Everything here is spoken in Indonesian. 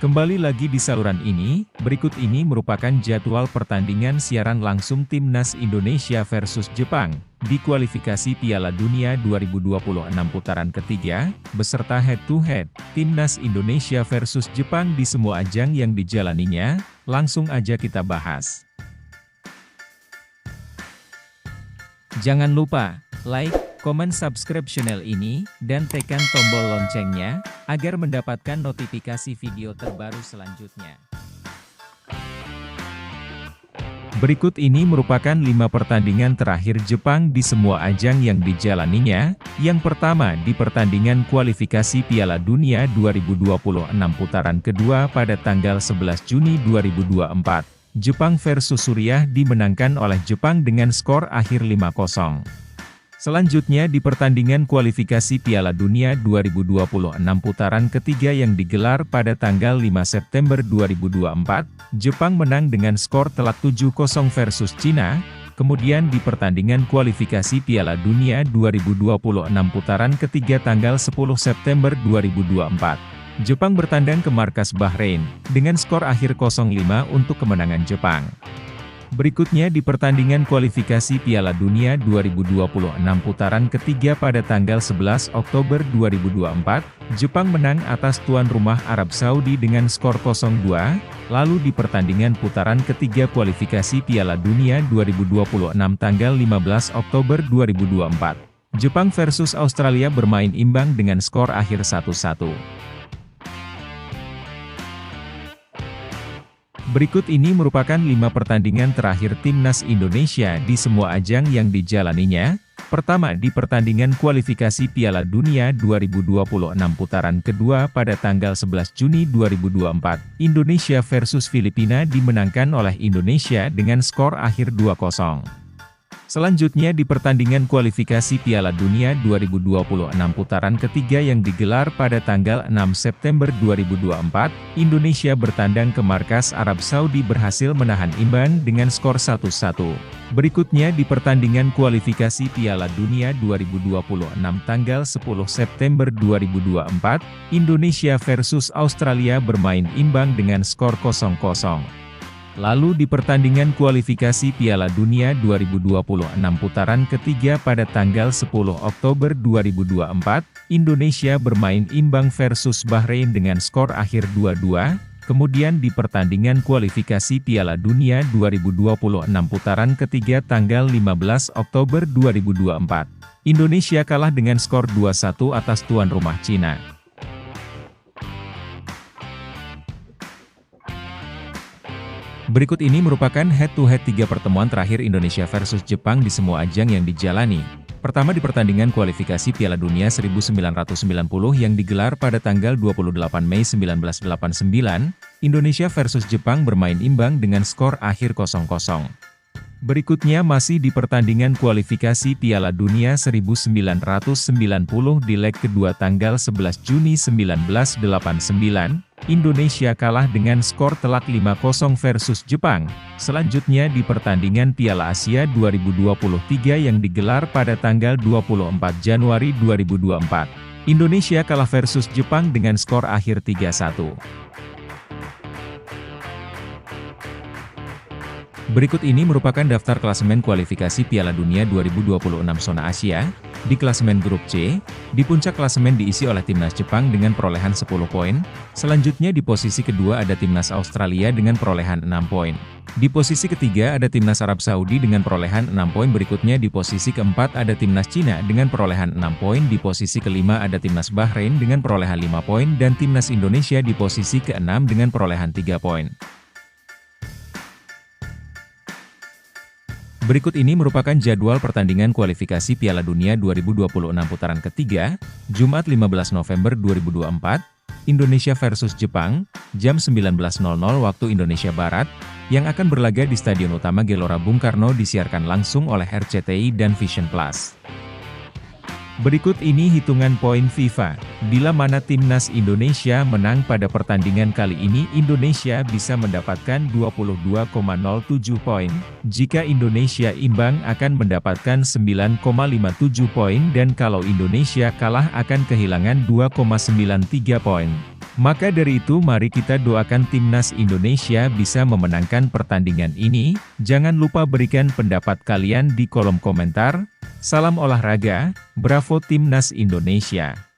Kembali lagi di saluran ini, berikut ini merupakan jadwal pertandingan siaran langsung Timnas Indonesia versus Jepang, di kualifikasi Piala Dunia 2026 putaran ketiga, beserta head-to-head, Timnas Indonesia versus Jepang di semua ajang yang dijalaninya, langsung aja kita bahas. Jangan lupa, like, komen, subscribe channel ini, dan tekan tombol loncengnya, agar mendapatkan notifikasi video terbaru selanjutnya. Berikut ini merupakan 5 pertandingan terakhir Jepang di semua ajang yang dijalaninya. Yang pertama di pertandingan kualifikasi Piala Dunia 2026 putaran kedua pada tanggal 11 Juni 2024. Jepang versus Suriah dimenangkan oleh Jepang dengan skor akhir 5-0. Selanjutnya di pertandingan kualifikasi Piala Dunia 2026 putaran ketiga yang digelar pada tanggal 5 September 2024, Jepang menang dengan skor telak 7-0 versus Cina. Kemudian di pertandingan kualifikasi Piala Dunia 2026 putaran ketiga tanggal 10 September 2024, Jepang bertandang ke markas Bahrain, dengan skor akhir 0-5 untuk kemenangan Jepang. Berikutnya di pertandingan kualifikasi Piala Dunia 2026 putaran ketiga pada tanggal 11 Oktober 2024, Jepang menang atas tuan rumah Arab Saudi dengan skor 0-2, lalu di pertandingan putaran ketiga kualifikasi Piala Dunia 2026 tanggal 15 Oktober 2024, Jepang versus Australia bermain imbang dengan skor akhir 1-1. Berikut ini merupakan 5 pertandingan terakhir Timnas Indonesia di semua ajang yang dijalaninya. Pertama di pertandingan kualifikasi Piala Dunia 2026 putaran kedua pada tanggal 11 Juni 2024, Indonesia versus Filipina dimenangkan oleh Indonesia dengan skor akhir 2-0. Selanjutnya di pertandingan kualifikasi Piala Dunia 2026 putaran ketiga yang digelar pada tanggal 6 September 2024, Indonesia bertandang ke markas Arab Saudi berhasil menahan imbang dengan skor 1-1. Berikutnya di pertandingan kualifikasi Piala Dunia 2026 tanggal 10 September 2024, Indonesia versus Australia bermain imbang dengan skor 0-0. Lalu di pertandingan kualifikasi Piala Dunia 2026 putaran ketiga pada tanggal 10 Oktober 2024, Indonesia bermain imbang versus Bahrain dengan skor akhir 2-2. Kemudian di pertandingan kualifikasi Piala Dunia 2026 putaran ketiga tanggal 15 Oktober 2024, Indonesia kalah dengan skor 2-1 atas tuan rumah Cina. Berikut ini merupakan head-to-head 3 pertemuan terakhir Indonesia versus Jepang di semua ajang yang dijalani. Pertama di pertandingan kualifikasi Piala Dunia 1990 yang digelar pada tanggal 28 Mei 1989, Indonesia versus Jepang bermain imbang dengan skor akhir 0-0. Berikutnya masih di pertandingan kualifikasi Piala Dunia 1990 di leg kedua tanggal 11 Juni 1989, Indonesia kalah dengan skor telak 5-0 versus Jepang. Selanjutnya di pertandingan Piala Asia 2023 yang digelar pada tanggal 24 Januari 2024, Indonesia kalah versus Jepang dengan skor akhir 3-1. Berikut ini merupakan daftar klasemen kualifikasi Piala Dunia 2026 zona Asia. Di klasemen grup C, di puncak klasemen diisi oleh Timnas Jepang dengan perolehan 10 poin. Selanjutnya di posisi kedua ada Timnas Australia dengan perolehan 6 poin. Di posisi ketiga ada Timnas Arab Saudi dengan perolehan 6 poin. Berikutnya di posisi keempat ada Timnas Cina dengan perolehan 6 poin. Di posisi kelima ada Timnas Bahrain dengan perolehan 5 poin. Dan Timnas Indonesia di posisi keenam dengan perolehan 3 poin. Berikut ini merupakan jadwal pertandingan kualifikasi Piala Dunia 2026 putaran ketiga, Jumat 15 November 2024, Indonesia versus Jepang, jam 19.00 waktu Indonesia Barat, yang akan berlaga di Stadion Utama Gelora Bung Karno disiarkan langsung oleh RCTI dan Vision Plus. Berikut ini hitungan poin FIFA. Bila mana Timnas Indonesia menang pada pertandingan kali ini, Indonesia bisa mendapatkan 22,07 poin. Jika Indonesia imbang akan mendapatkan 9,57 poin dan kalau Indonesia kalah akan kehilangan 2,93 poin. Maka dari itu mari kita doakan Timnas Indonesia bisa memenangkan pertandingan ini. Jangan lupa berikan pendapat kalian di kolom komentar. Salam olahraga, bravo Timnas Indonesia.